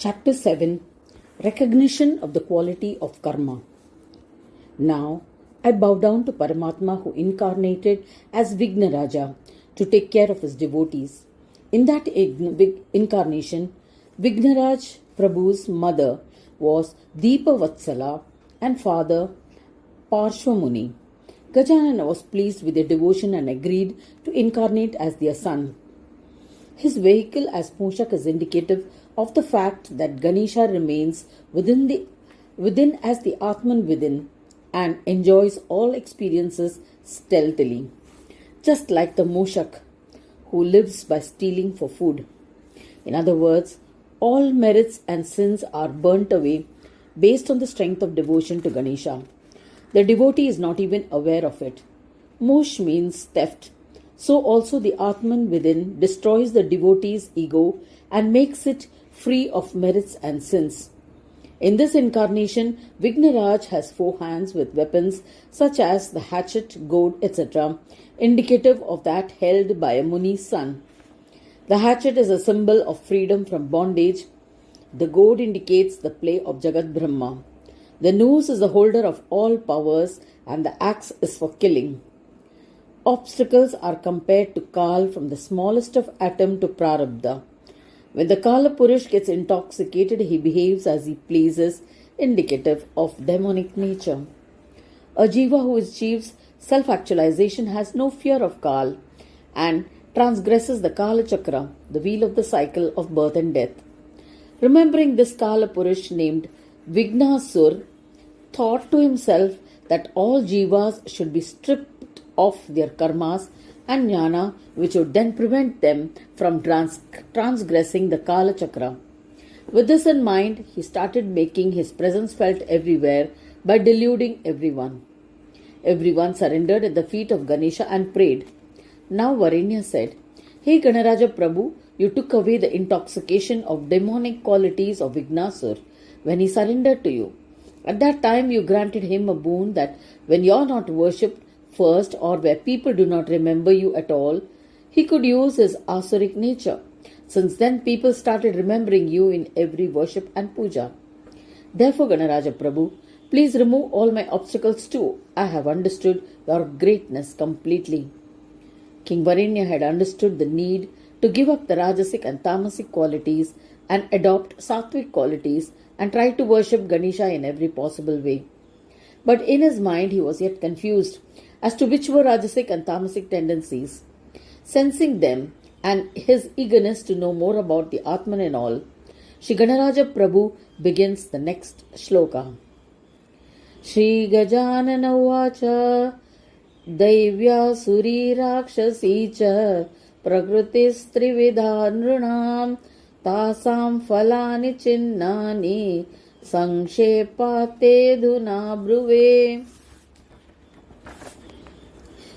Chapter 7 Recognition of the Quality of Karma. Now, I bow down to Paramatma who incarnated as Vignaraja to take care of his devotees. In that incarnation, Vignaraja Prabhu's mother was Deepa Vatsala and father Parshvamuni. Gajanana was pleased with their devotion and agreed to incarnate as their son. His vehicle as Mushak is indicative of the fact that Ganesha remains within as the Atman within and enjoys all experiences stealthily, just like the Mushak who lives by stealing for food. In other words, all merits and sins are burnt away based on the strength of devotion to Ganesha. The devotee is not even aware of it. Mush means theft. So also the Atman within destroys the devotee's ego and makes it free of merits and sins. In this incarnation, Vignaraj has 4 hands with weapons such as the hatchet, goad, etc., indicative of that held by a Muni's son. The hatchet is a symbol of freedom from bondage. The goad indicates the play of Jagat Brahma. The noose is the holder of all powers and the axe is for killing. Obstacles are compared to Kal from the smallest of atom to Prarabdha. When the Kala Purush gets intoxicated, he behaves as he pleases, indicative of demonic nature. A Jiva who achieves self-actualization has no fear of Kal and transgresses the Kala Chakra, the wheel of the cycle of birth and death. Remembering this Kala Purush named Vignasura thought to himself that all Jivas should be stripped of their karmas and jnana, which would then prevent them from transgressing the Kala Chakra. With this in mind, he started making his presence felt everywhere by deluding everyone. Everyone surrendered at the feet of Ganesha and prayed. Now Varenya said, "Hey Ganaraja Prabhu, you took away the intoxication of demonic qualities of Vignasura when he surrendered to you. At that time you granted him a boon that when you are not worshipped first or where people do not remember you at all, he could use his Asuric nature. Since then people started remembering you in every worship and puja. Therefore, Ganaraja Prabhu, please remove all my obstacles too. I have understood your greatness completely." King Varenya had understood the need to give up the Rajasic and Tamasic qualities and adopt Sattvic qualities and try to worship Ganesha in every possible way. But in his mind he was yet confused as to which were Rajasic and Tamasic tendencies. Sensing them and his eagerness to know more about the Atman and all, Shri Ganaraja Prabhu begins the next shloka. Shri Gajanana Vacha Daivya Suri Rakshasi Cha Prakritis Trividha Nrunam Tasam Falani Chinnani Sankshepa Teduna Bruve.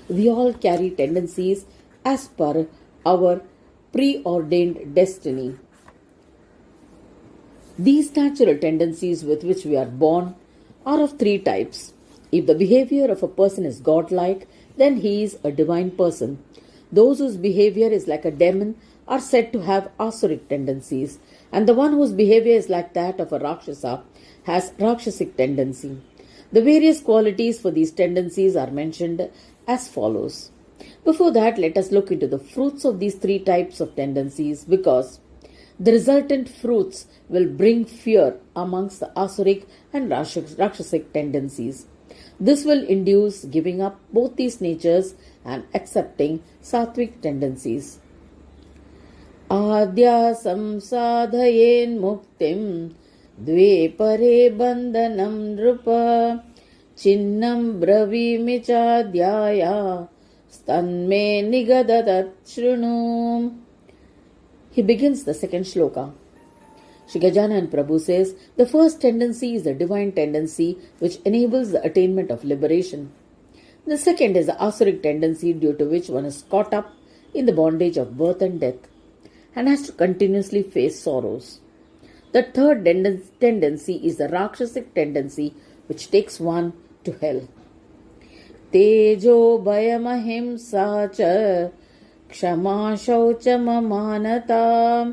We all carry tendencies as per our preordained destiny. These natural tendencies with which we are born are of 3 types. If the behavior of a person is godlike, then he is a divine person. Those whose behavior is like a demon are said to have Asuric tendencies, and the one whose behavior is like that of a Rakshasa has Rakshasic tendency. The various qualities for these tendencies are mentioned as follows. Before that, let us look into the fruits of these 3 types of tendencies, because the resultant fruits will bring fear amongst the Asuric and Rakshasic tendencies. This will induce giving up both these natures and accepting Sattvic tendencies. Adya samsadhayen muktim dve pare bandhanam nrupa chinnam bravimi chadhyaya stanme nigadatat shrunu. He begins the second shloka. Shri Gajanana Prabhu says, the first tendency is the divine tendency which enables the attainment of liberation. The second is the Asuric tendency due to which one is caught up in the bondage of birth and death and has to continuously face sorrows. The third tendency is the Rakshasic tendency which takes one to hell. Tejo bhayamahimsa cha kshama shauchamamanata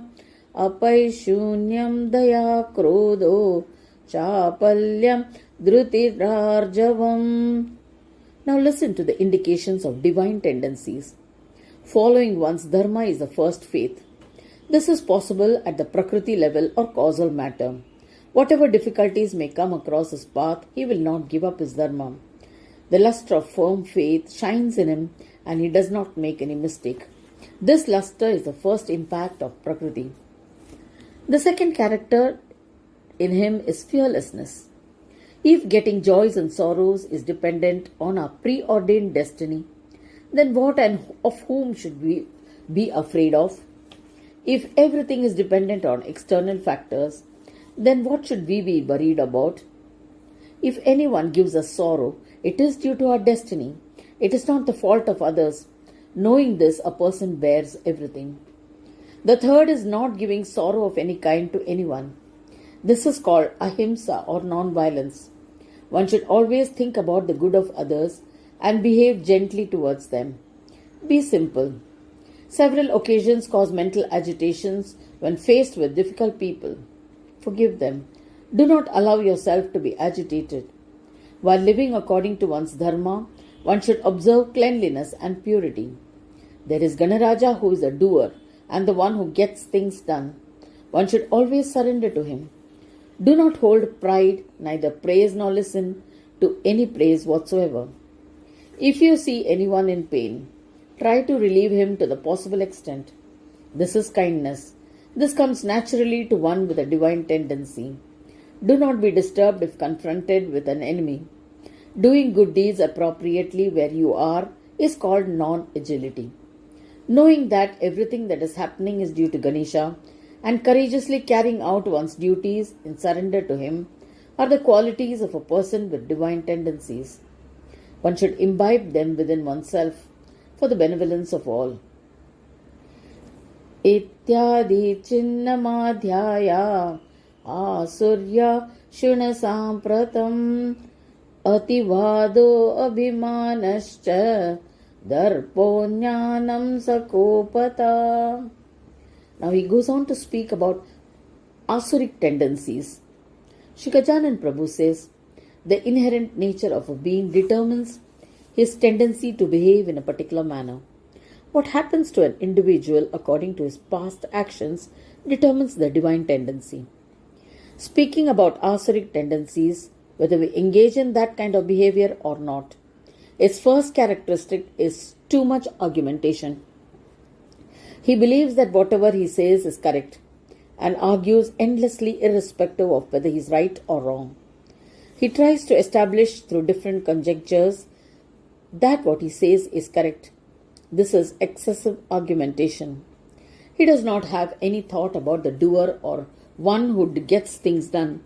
apaisyunyam daya krodho chapalyam dhrutirarjavam. Now listen to the indications of divine tendencies. Following one's dharma is the first faith. This is possible at the prakriti level or causal matter. Whatever difficulties may come across his path, he will not give up his dharma. The luster of firm faith shines in him and he does not make any mistake. This luster is the first impact of prakriti. The second character in him is fearlessness. If getting joys and sorrows is dependent on our preordained destiny, then what and of whom should we be afraid of? If everything is dependent on external factors, then what should we be worried about? If anyone gives us sorrow, it is due to our destiny. It is not the fault of others. Knowing this, a person bears everything. The third is not giving sorrow of any kind to anyone. This is called ahimsa or non-violence. One should always think about the good of others and behave gently towards them. Be simple. Several occasions cause mental agitations when faced with difficult people. Forgive them. Do not allow yourself to be agitated. While living according to one's dharma, one should observe cleanliness and purity. There is Ganaraja who is a doer and the one who gets things done. One should always surrender to him. Do not hold pride, neither praise nor listen to any praise whatsoever. If you see anyone in pain, try to relieve him to the possible extent. This is kindness. This comes naturally to one with a divine tendency. Do not be disturbed if confronted with an enemy. Doing good deeds appropriately where you are is called non-agility. Knowing that everything that is happening is due to Ganesha and courageously carrying out one's duties in surrender to him are the qualities of a person with divine tendencies. One should imbibe them within oneself for the benevolence of all. Ityadi chinnamadhyaya asurya shuna sampratam ativado abhimanascha darpo jnanam sakopata. Now he goes on to speak about Asuric tendencies. Shri Ganaraja Prabhu says, the inherent nature of a being determines his tendency to behave in a particular manner. What happens to an individual according to his past actions determines the divine tendency. Speaking about Asuric tendencies, whether we engage in that kind of behavior or not, its first characteristic is too much argumentation. He believes that whatever he says is correct and argues endlessly irrespective of whether he is right or wrong. He tries to establish through different conjectures that what he says is correct. This is excessive argumentation. He does not have any thought about the doer or one who gets things done.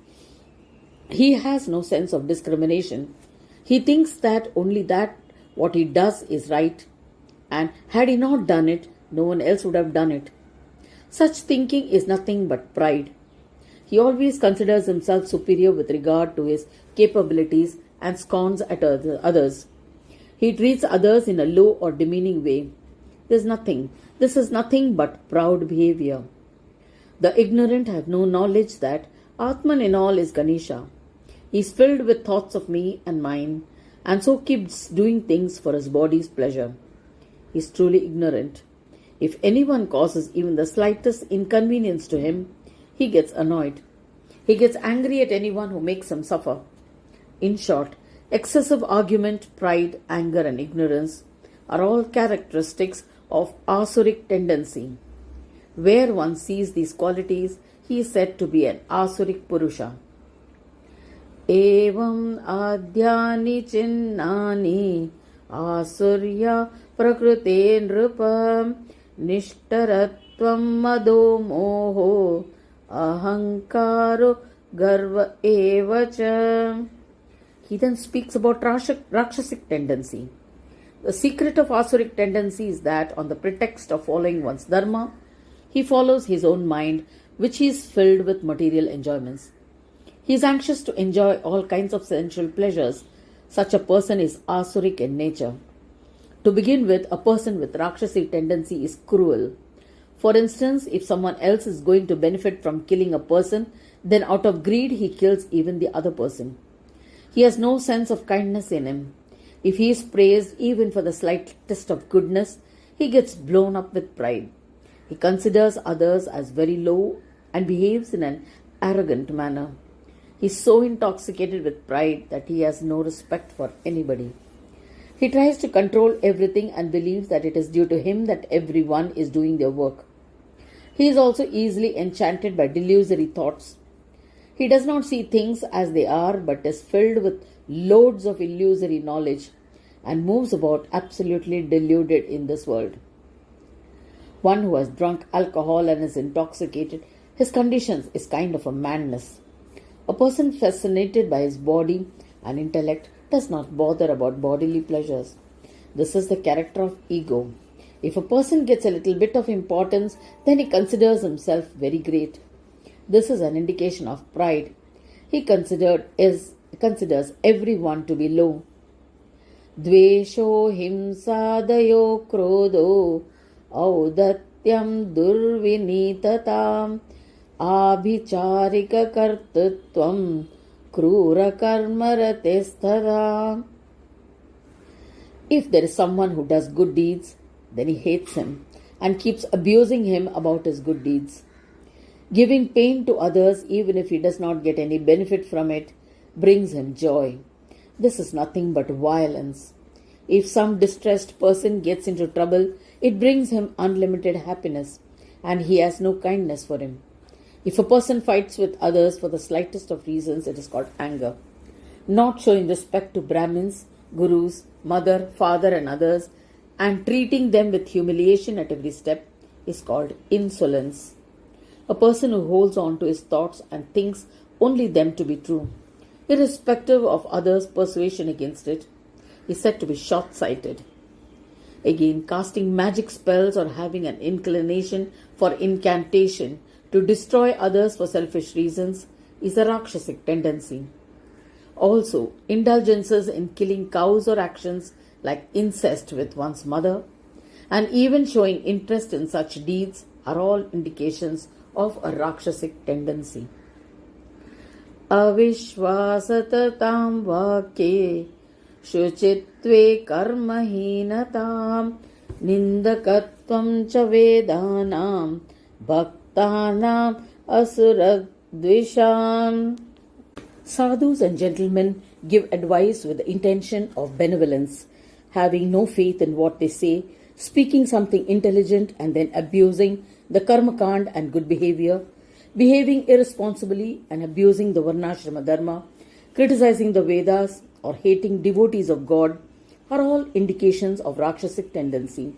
He has no sense of discrimination. He thinks that only that what he does is right, and had he not done it, no one else would have done it. Such thinking is nothing but pride. He always considers himself superior with regard to his capabilities and scorns at others. He treats others in a low or demeaning way. This is nothing but proud behavior. The ignorant have no knowledge that Atman in all is Ganesha. He is filled with thoughts of me and mine, and so keeps doing things for his body's pleasure. He is truly ignorant. If anyone causes even the slightest inconvenience to him, he gets annoyed. He gets angry at anyone who makes him suffer. In short, excessive argument, pride, anger, and ignorance are all characteristics of Asuric tendency. Where one sees these qualities, he is said to be an Asuric Purusha. Evam adhyani chinnani asurya prakrite nrupa nishtaratvam mado moho ahankaro garva evacha. He then speaks about Rakshasic tendency. The secret of Asuric tendency is that on the pretext of following one's dharma, he follows his own mind, which is filled with material enjoyments. He is anxious to enjoy all kinds of sensual pleasures. Such a person is Asuric in nature. To begin with, a person with Rakshasic tendency is cruel. For instance, if someone else is going to benefit from killing a person, then out of greed he kills even the other person. He has no sense of kindness in him. If he is praised even for the slightest of goodness, he gets blown up with pride. He considers others as very low and behaves in an arrogant manner. He is so intoxicated with pride that he has no respect for anybody. He tries to control everything and believes that it is due to him that everyone is doing their work. He is also easily enchanted by delusory thoughts. He does not see things as they are, but is filled with loads of illusory knowledge and moves about absolutely deluded in this world. One who has drunk alcohol and is intoxicated, his condition is kind of a madness. A person fascinated by his body and intellect does not bother about bodily pleasures. This is the character of ego. If a person gets a little bit of importance, then he considers himself very great. This is an indication of pride. He considers everyone to be low. Dvesho himsadayo krodo audatyam durvinitatam abhicharika kartutvam krura karmaratesthara. If there is someone who does good deeds, then he hates him and keeps abusing him about his good deeds. Giving pain to others, even if he does not get any benefit from it, brings him joy. This is nothing but violence. If some distressed person gets into trouble, it brings him unlimited happiness, and he has no kindness for him. If a person fights with others for the slightest of reasons, it is called anger. Not showing respect to Brahmins, gurus, mother, father and others, and treating them with humiliation at every step is called insolence. A person who holds on to his thoughts and thinks only them to be true, irrespective of others' persuasion against it, is said to be short-sighted. Again, casting magic spells or having an inclination for incantation to destroy others for selfish reasons is a Rakshasic tendency. Also, indulgences in killing cows or actions like incest with one's mother, and even showing interest in such deeds are all indications of a Rakshasic tendency. Avishvasatatam vakye shuchitve karmahinatam nindakatvam cha vedanam bhaktanam asuradvisham. Sadhus and gentlemen give advice with the intention of benevolence, having no faith in what they say, speaking something intelligent and then abusing the karmakand and good behavior, behaving irresponsibly and abusing the varnashrama dharma, criticizing the Vedas or hating devotees of God are all indications of Rakshasic tendency.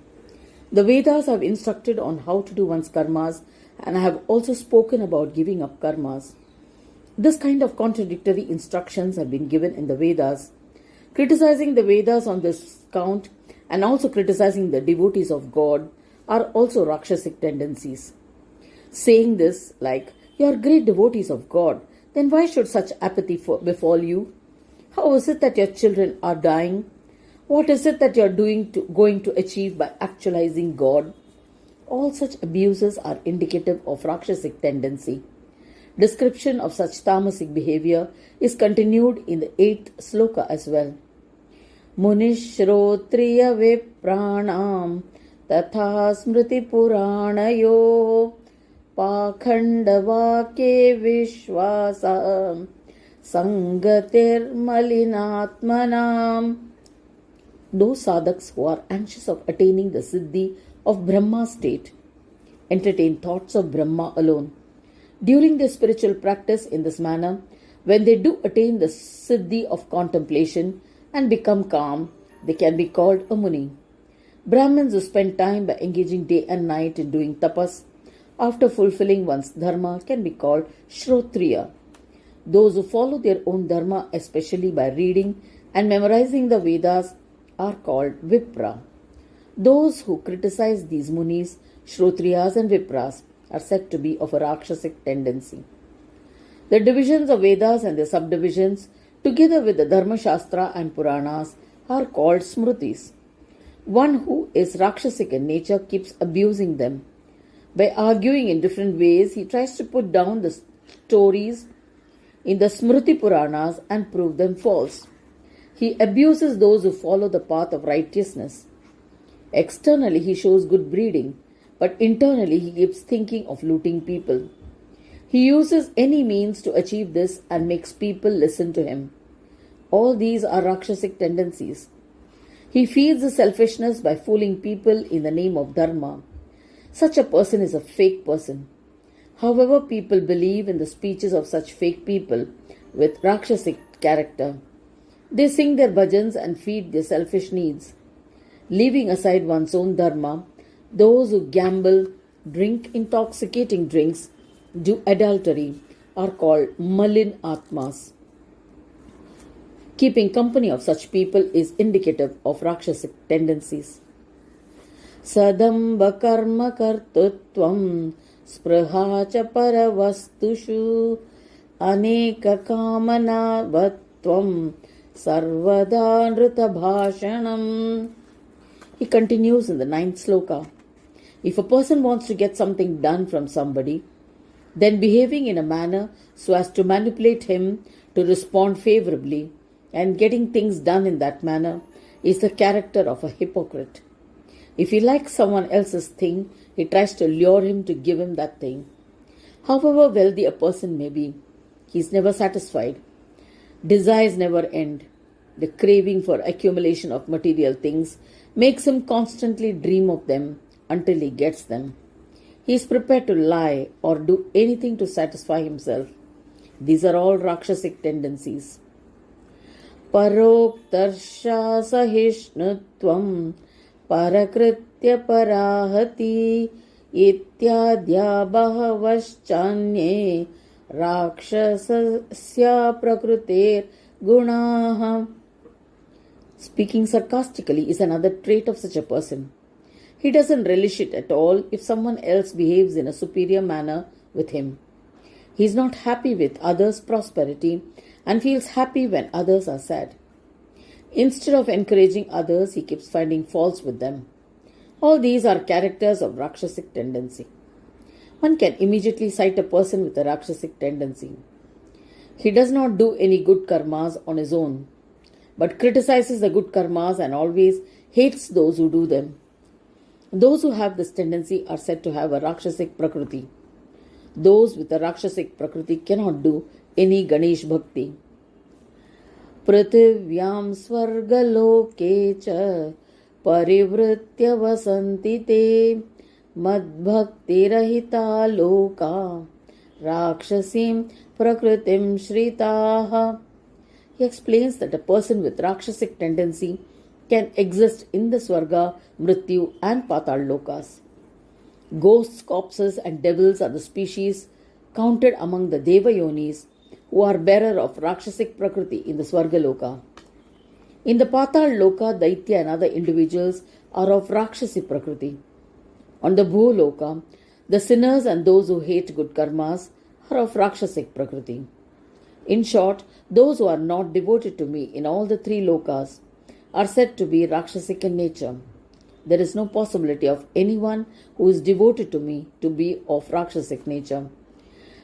The Vedas have instructed on how to do one's karmas and have also spoken about giving up karmas. This kind of contradictory instructions have been given in the Vedas. Criticizing the Vedas on this count and also criticizing the devotees of God are also Rakshasic tendencies. Saying this like, "You are great devotees of God, then why should such apathy befall you? How is it that your children are dying? What is it that you are going to achieve by actualizing God?" All such abuses are indicative of Rakshasic tendency. Description of such tamasic behavior is continued in the 8th sloka as well. Munishrotriya vipranam tatha smriti puranayo pakhandavake vishvasa sangatir malinatmanam. Those sadhaks who are anxious of attaining the siddhi of Brahma state entertain thoughts of Brahma alone. During their spiritual practice in this manner, when they do attain the siddhi of contemplation and become calm, they can be called a muni. Brahmins who spend time by engaging day and night in doing tapas after fulfilling one's dharma can be called shrotriya. Those who follow their own dharma, especially by reading and memorizing the Vedas, are called vipra. Those who criticize these munis, shrotriyas and vipras, are said to be of a Rakshasic tendency. The divisions of Vedas and their subdivisions, together with the Dharma Shastra and Puranas, are called smrutis. One who is Rakshasic in nature keeps abusing them. By arguing in different ways, he tries to put down the stories in the Smriti Puranas and prove them false. He abuses those who follow the path of righteousness. Externally, he shows good breeding, but internally, he keeps thinking of looting people. He uses any means to achieve this and makes people listen to him. All these are Rakshasic tendencies. He feeds the selfishness by fooling people in the name of Dharma. Such a person is a fake person. However, people believe in the speeches of such fake people with Rakshasic character. They sing their bhajans and feed their selfish needs. Leaving aside one's own Dharma, those who gamble, drink intoxicating drinks, do adultery, are called Malin Atmas. Keeping company of such people is indicative of Rakshasic tendencies. Sadamba karma kartutvam spruha cha paravastushu aneka kamana vatvam sarvada nrita bhashanam. He continues in the 9th sloka. If a person wants to get something done from somebody, then behaving in a manner so as to manipulate him to respond favorably and getting things done in that manner is the character of a hypocrite. If he likes someone else's thing, he tries to lure him to give him that thing. However wealthy a person may be, he is never satisfied. Desires never end. The craving for accumulation of material things makes him constantly dream of them until he gets them. He is prepared to lie or do anything to satisfy himself. These are all Rakshasic tendencies. Paroktarsha sahishnutvam parakritya parahati ityadya bahavaschanye rakshasasya prakriter gunaha. Speaking sarcastically is another trait of such a person. He doesn't relish it at all if someone else behaves in a superior manner with him. He is not happy with others' prosperity and feels happy when others are sad. Instead of encouraging others, he keeps finding faults with them. All these are characters of Rakshasic tendency. One can immediately cite a person with a Rakshasic tendency. He does not do any good karmas on his own, but criticizes the good karmas and always hates those who do them. Those who have this tendency are said to have a Rakshasic prakriti. Those with a Rakshasic prakriti cannot do any Ganesh bhakti. Prithivyam svargaloke cha parivritya vasanti te madbhakti rahita loka rakshasim prakritim shritaha. He explains that a person with Rakshasic tendency can exist in the Swarga, Mrityu and Patal lokas. Ghosts, corpses and devils are the species counted among the Deva Yonis who are bearer of Rakshasic Prakriti in the Swarga Loka. In the Patal Loka, Daitya and other individuals are of Rakshasi Prakriti. On the Bhu Loka, the sinners and those who hate good karmas are of Rakshasic Prakriti. In short, those who are not devoted to me in all the 3 lokas are said to be Rakshasic in nature. There is no possibility of anyone who is devoted to me to be of Rakshasic nature.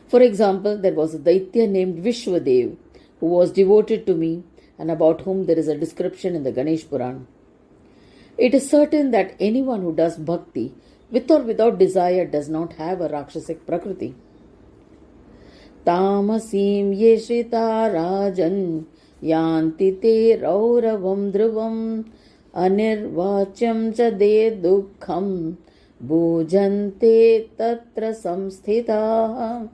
For example, there was a Daitya named Vishwadev who was devoted to me and about whom there is a description in the Ganesh Puran. It is certain that anyone who does bhakti with or without desire does not have a Rakshasic Prakriti. Tamasim yeshita rajan yanti te rauravam dhruvam anirvachyam cha de dukkham bhujante tatra samsthita.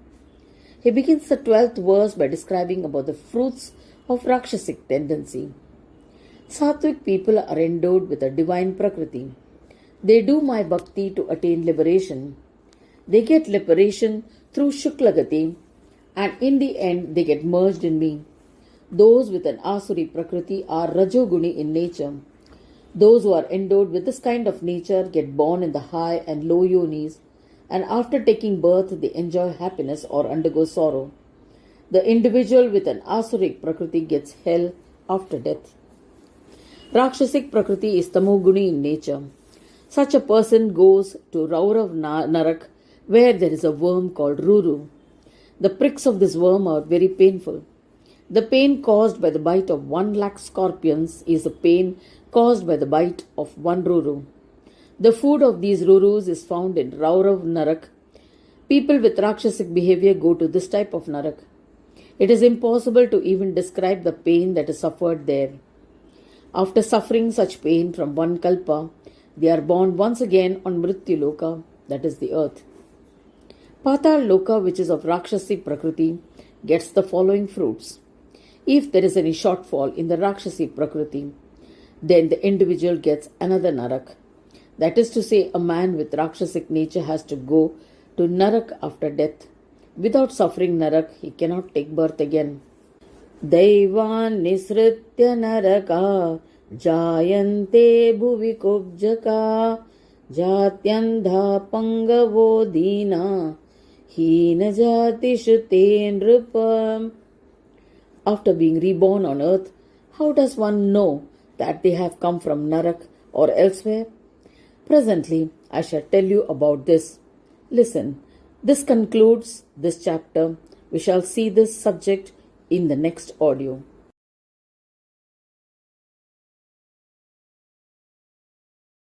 He begins the 12th verse by describing about the fruits of Rakshasic tendency. Sattvic people are endowed with a divine prakriti. They do my bhakti to attain liberation. They get liberation through Shuklagati and in the end they get merged in me. Those with an Asuric prakriti are Rajoguni in nature. Those who are endowed with this kind of nature get born in the high and low yonis, and after taking birth they enjoy happiness or undergo sorrow. The individual with an Asuric prakriti gets hell after death. Rakshasic prakriti is Tamoguni in nature. Such a person goes to Raurav Narak where there is a worm called Ruru. The pricks of this worm are very painful. The pain caused by the bite of 1,00,000 scorpions is the pain caused by the bite of one Ruru. The food of these Rurus is found in Raurav Narak. People with Rakshasic behavior go to this type of Narak. It is impossible to even describe the pain that is suffered there. After suffering such pain from one kalpa, they are born once again on Mrityu Loka, that is the earth. Patal Loka, which is of Rakshasi Prakriti, gets the following fruits. If there is any shortfall in the Rakshasi Prakriti, then the individual gets another Narak. That is to say, a man with Rakshasic nature has to go to Narak after death. Without suffering Narak, he cannot take birth again. Daivan nisritya naraka jayante bhuvi kubjaka jatyandha pangavo dina hina jati shute nrupam. After being reborn on earth, how does one know that they have come from Narak or elsewhere? Presently, I shall tell you about this. Listen, this concludes this chapter. We shall see this subject in the next audio.